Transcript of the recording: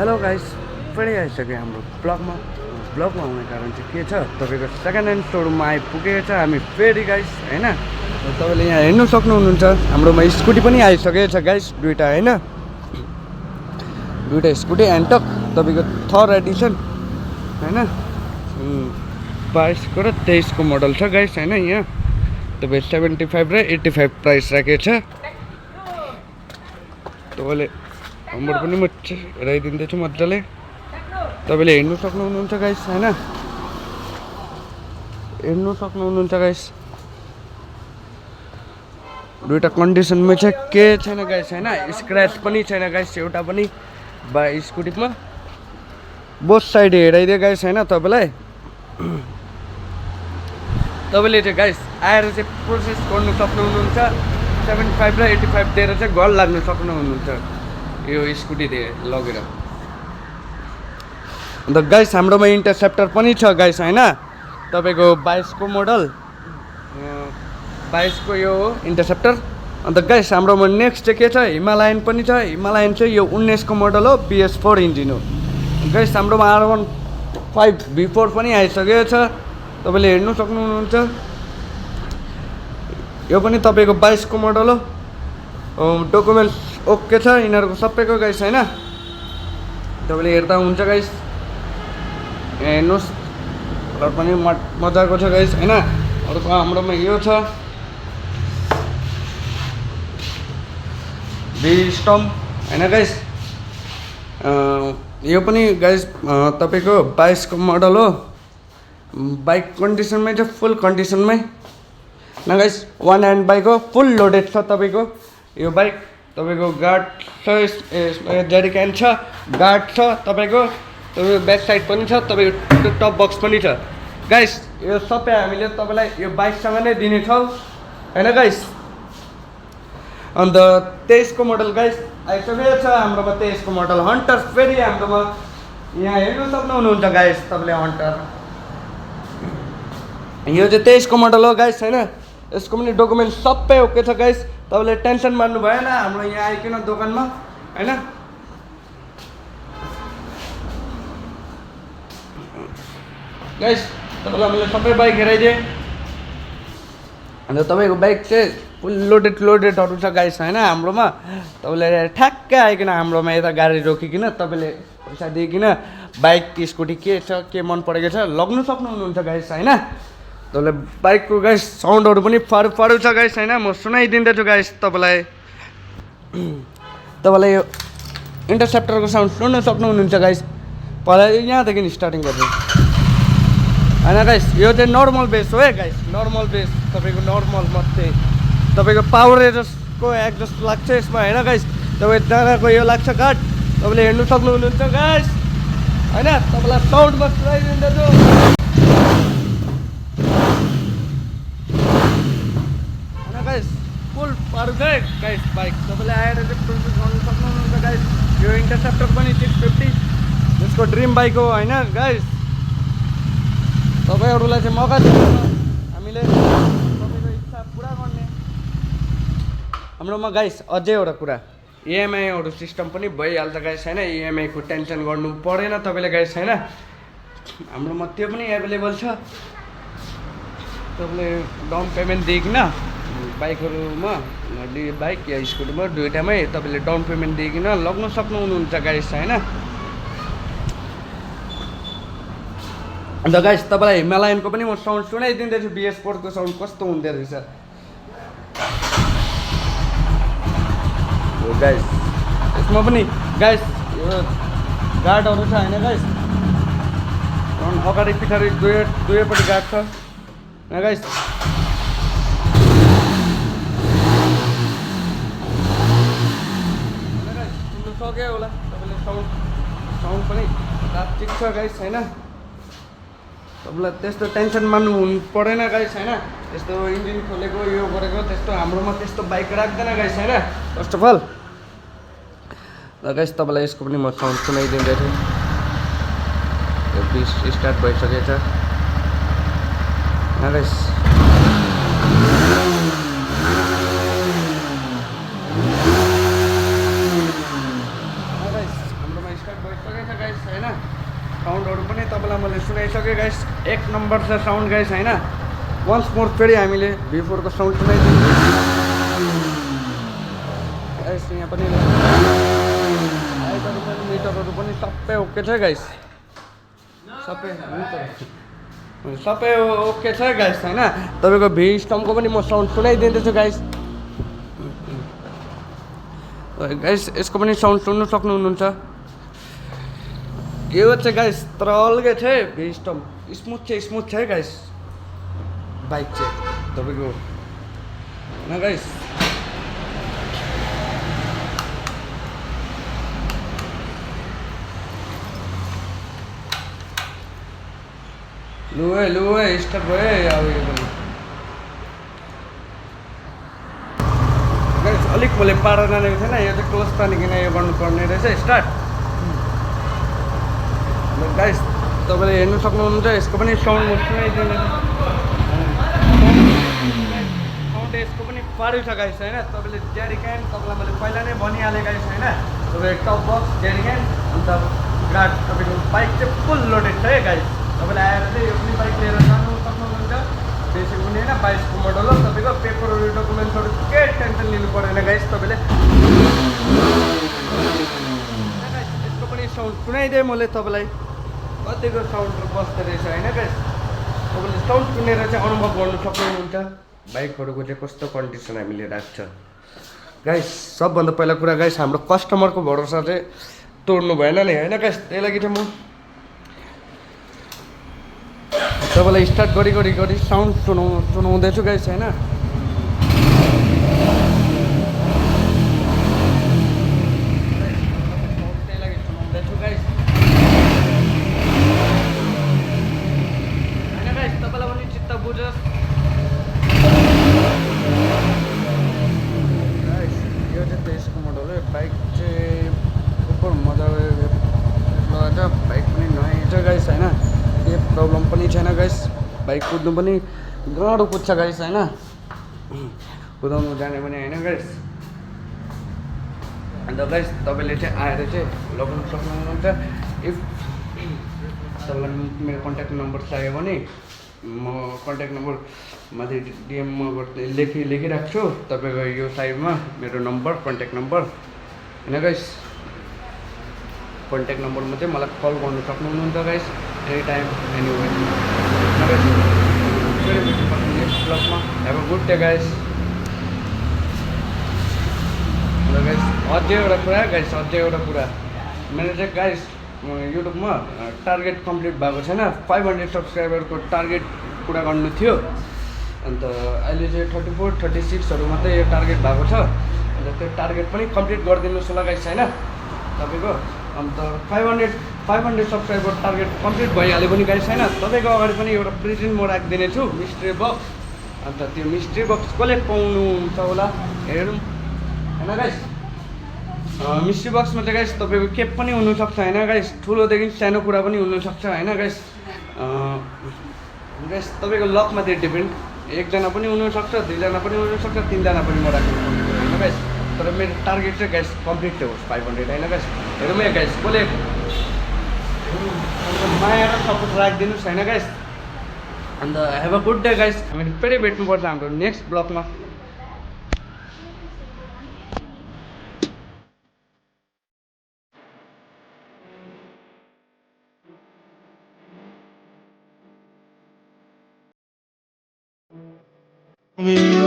Hello guys, फेरि आइसक्यो हाम्रो ब्लगमा आउने कारण चाहिँ के छ, तपाईँको सेकेन्ड ह्यान्ड सोरुममा आइपुगेको छ हामी फेरि गाइस होइन। तपाईँले यहाँ हेर्नु सक्नुहुन्छ हाम्रोमा स्कुटी पनि आइसकेको छ गाइस, दुइटा होइन, दुइटा स्कुटी एन्टक तपाईँको थर्ड एडिसन होइन, 22 र 23 को मोडल छ गाइस होइन। यहाँ तपाईँ 75 र 85 प्राइस राखेको छ। तपाईँले नम्बर पनि म हेराइदिँदैछु मजाले, तपाईँले हेर्नु सक्नुहुन्छ गाइस होइन, हेर्नु सक्नुहुन्छ गाइस। दुइटा कन्डिसनमै छ, के छैन गाइस होइन, स्क्रैच पनि छैन गाइस एउटा पनि स्कुटीमा। बोथ साइड हेराइदियो गाइस होइन तपाईँलाई। तपाईँले चाहिँ गाइस आएर चाहिँ प्रोसेस गर्नु सक्नुहुन्छ, 75 र 85 दिएर चाहिँ घर लाग्नु सक्नुहुन्छ यो स्कुटी लगेर। अन्त गाइस हाम्रोमा इन्टरसेप्टर पनि छ गाइस होइन, तपाईँको 22 को मोडल, 22 को यो हो इन्टरसेप्टर। अन्त गाइस हाम्रोमा नेक्स्ट चाहिँ के छ, हिमालयन पनि छ। हिमालयन चाहिँ यो 19 को मोडल हो, BS4 इन्जिन हो गाइस। हाम्रोमा R15 V4 पनि आइसकेको छ, तपाईँले हेर्नु सक्नुहुन्छ। यो पनि तपाईँको 22 को मोडल हो, डकुमेन्ट्स ओके छ यिनीहरूको सबैको गाइस होइन। तपाईँले हेर्दा हुन्छ गाइस, हेर्नुहोस् कलर पनि मजाको छ गाइस होइन। अर्को हाम्रोमा यो छ V-Storm होइन गाइस, यो पनि गाइस तपाईँको 22 को मोडल हो, बाइक कन्डिसनमै छ, फुल कन्डिसनमै न गाइस। वान ह्यान्ड बाइक हो, फुल लोडेड छ तपाईँको यो बाइक। तपाईँको गार्ड छ, जेरिक्यान छ, गार्ड छ तपाईँको ब्याक साइड पनि छ, तपाईँको टप बक्स पनि छ गाइस। यो सबै हामीले तपाईँलाई यो बाइकसँग नै दिनेछौँ होइन गाइस। अन्त 23 को मोडल गाइस आइसकेको छ हाम्रोमा, 23 को मोडल हन्टर फेरि हाम्रोमा यहाँ हेर्नु सक्नुहुन्छ गाइस तपाईँले। हन्टर यो चाहिँ 23 को मोडल हो गाइस होइन। यसको पनि डकुमेन्ट सबै ओके छ गाइस, तपाईँले टेन्सन मान्नु भएन हाम्रो यहाँ आइकन दोकानमा होइन। गाइस तपाईँलाई मैले सबै बाइक हेराइदिएँ। अन्त तपाईँको बाइक चाहिँ फुल लोडेडहरू छ गाइस होइन हाम्रोमा। तपाईँले ठ्याक्कै आइकन हाम्रोमा यता गाडी रोकिकन तपाईँले पैसा दिइकन बाइक स्कुटी के छ, के मन परेको छ लग्नु सक्नुहुन्छ गाइस होइन। तपाईँले बाइकको गाइस साउन्डहरू पनि फारू छ गाइस होइन, म सुनाइदिँदैछु गाइस तपाईँलाई। तपाईँलाई यो इन्टरसेप्टरको साउन्ड सुन्नु सक्नुहुन्छ गाइस। पहिला यहाँदेखि स्टार्टिङ गर्छु होइन गाइस। यो चाहिँ नर्मल बेस हो है गाइस, नर्मल बेस तपाईँको नर्मल मात्रै। तपाईँको पावर एजस्टको एडजस्ट लाग्छ यसमा होइन गाइस। तपाईँ डाँडाको यो लाग्छ काट, तपाईँले हेर्नु सक्नुहुन्छ गाइस होइन। तपाईँलाई साउन्डमा सुनाइदिँदैछु होइन गाइस, फुल पारू छ गाइस बाइक। तपाईँले आएर चाहिँ प्रोसेस गर्नु सक्नुहुन्छ गाइस। यो इन्टरसेप्टर पनि 650 जसको ड्रिम बाइक हो होइन गाइस। तपाईँहरूलाई चाहिँ मौका दिन्छ हामीले तपाईँको इच्छा पुरा गर्ने। हाम्रोमा गाइस अझै एउटा कुरा, EMI सिस्टम पनि भइहाल्छ गाइस होइन। EMI को टेन्सन गर्नु परेन तपाईँले गाइस होइन। हाम्रोमा त्यो पनि एभाइलेबल छ। तपाईँले डाउन पेमेन्ट दिइकन बाइकहरूमा, बाइक या स्कुटीमा दुइटामै तपाईँले डाउन पेमेन्ट दिइकन लग्न सक्नुहुन्छ गाइस होइन। अन्त गाइस तपाईँलाई हिमालयनको पनि म साउन्ड सुनाइदिँदैछु, BS4 को साउन्ड कस्तो हुँदो रहेछ गाइस। यसमा पनि गाइस यो गार्डहरू छ होइन गाइस, अगाडि पछाडि दुवैपट्टि गार्ड छ होइन गाइस। सुन्नु सक्यो होला तपाईँले, साउन्ड पनि ठिक छ गाइस होइन। तपाईँलाई त्यस्तो टेन्सन मान्नु हुनु परेन गाइस होइन। त्यस्तो इन्जिन खोलेको यो गरेको त्यस्तो हाम्रोमा त्यस्तो बाइक राख्दैन गाइस होइन। फर्स्ट अफ अल र गाइस तपाईँलाई यसको पनि म साउन्ड सुनाइदिँदै थिएँ। यो स्टार्ट भइसकेको छ गाइस। हाम्रोमा स्टार्ट भइसक्यो आइसक्यो गाइस, एक नम्बर छ साउन्ड गाइस होइन। वन्स मोर फेरि हामीले V4 को साउन्ड सुनाइदिन्छौँ गाइस। यहाँ पनि लाइटहरू पनि मिटरहरू पनि सबै ओके छ गाइस, सबै ओके छ गाइस होइन। तपाईँको V-Stormको पनि म साउन्ड सुनाइदिँदैछु गाइस। गाइस यसको पनि साउन्ड सुन्नु सक्नुहुन्छ। यो चाहिँ गाइस तर अलगै छ है, V-Storm स्मुथ छ है गाइस बाइक चाहिँ तपाईँको होइन गाइस। लु है स्टार्ट भयो है अब यो पनि गाइस। अलिक मैले पारा जानेको थिएन, यो चाहिँ क्लोज तानिकन यो गर्नुपर्ने रहेछ स्टार्ट। गाइस तपाईँले हेर्नु सक्नुहुन्छ यसको पनि साउन्ड म सुनाइदिँदैछु। साउन्ड यसको पनि पारै छ गाइस होइन। तपाईँले जेरिक्यान तपाईँलाई मैले पहिला नै भनिहालेँ गाइस होइन। तपाईँको टप बक्स जेरिक्यान अन्त गार्ड तपाईँको बाइक चाहिँ फुल लोडेड छ है गाइस। तपाईँले आएर चाहिँ यो पनि बाइक लिएर जानु सक्नुहुन्छ। बेसी पनि होइन, 22 को मोडल हो। तपाईँको पेपरहरू डकुमेन्ट्सहरू केही टेन्सन लिनु परेन गाइस तपाईँले। यसको पनि साउन्ड सुनाइदिएँ मैले तपाईँलाई, कतिको साउन्ड बस्दो रहेछ होइन गाइस। तपाईँले साउन्ड सुनेर चाहिँ अनुभव गर्नु सक्नुहुन्छ बाइकहरूको चाहिँ कस्तो कन्डिसन हामीले राख्छ गाइस। सबभन्दा पहिला कुरा गाइस, हाम्रो कस्टमरको भरोसा चाहिँ तोड्नु भएन नि होइन गाइस। त्यही लागि चाहिँ म तपाईँलाई स्टार्ट गरी साउन्ड सुनाउँदैछु गाइस होइन। त्यही लागि सुनाउँदैछु गाइस होइन गाइस, तपाईँलाई पनि चित्त बुझोस् गाइस। यो चाहिँ 23 को मोडल हो। बाइक चाहिँ उपर मजाले लगाएर बाइक पनि नयाँ छ गाइस होइन। केही प्रब्लम पनि छैन गाइस। बाइक कुद्नु पनि गाह्रो कुद्छ गाइस होइन, कुदाउनु जाने पनि होइन गाइस। अन्त गाइस तपाईँले चाहिँ आएर चाहिँ लगाउनु सक्नुहुन्छ। इफ तपाईँलाई मेरो कन्ट्याक्ट नम्बर चाहियो भने म कन्ट्याक्ट नम्बर माथि डिएममा लेखिराख्छु छु। तपाईँको यो साइडमा मेरो नम्बर कन्ट्याक्ट नम्बर होइन गाइस। कन्ट्याक्ट नम्बरमा चाहिँ मलाई कल गर्नु सक्नुहुन्छ guys, any time anywhere. Next ब्लगमा have a good day guys. Guys अझै एउटा कुरा मेरो चाहिँ गाइस युट्युबमा टार्गेट कम्प्लिट भएको छैन। 500 सब्सक्राइबरको टार्गेट पुरा गर्नु थियो। अन्त अहिले चाहिँ 34, 36हरू मात्रै यो टार्गेट भएको छ। अन्त त्यो टार्गेट पनि कम्प्लिट गरिदिनुहोस् होला गाइस होइन तपाईँको। अन्त 500 सब्सक्राइबर टार्गेट कम्प्लिट भइहाल्यो भने गाइस होइन, तपाईँको अगाडि पनि एउटा प्रेजेन्ट म राखिदिने छु, मिस्ट्री बक्स। अन्त त्यो मिस्ट्री बक्स कसले पाउनुहुन्छ होला हेरौँ होइन गाइस। मिस्ट्री बक्समा चाहिँ गाइस तपाईँको के पनि हुनसक्छ होइन गाइस, ठुलोदेखि सानो कुरा पनि हुनसक्छ होइन गाइस। गाइस तपाईँको लकमाथि डिपेन्ड, एकजना पनि हुनसक्छ, 2जना पनि हुनसक्छ, 3जना पनि म राख्नु सक्छु होइन गाइस। तर मेरो टार्गेट चाहिँ गाइस कम्प्लिट होस् 500 होइन गाइस। हेरौँ है गाइस कसले माया र सपोर्ट राखिदिनुहोस् होइन गाइस। अन्त have a good day guys. हामी फेरि भेट्नुपर्छ हाम्रो नेक्स्ट ब्लगमा।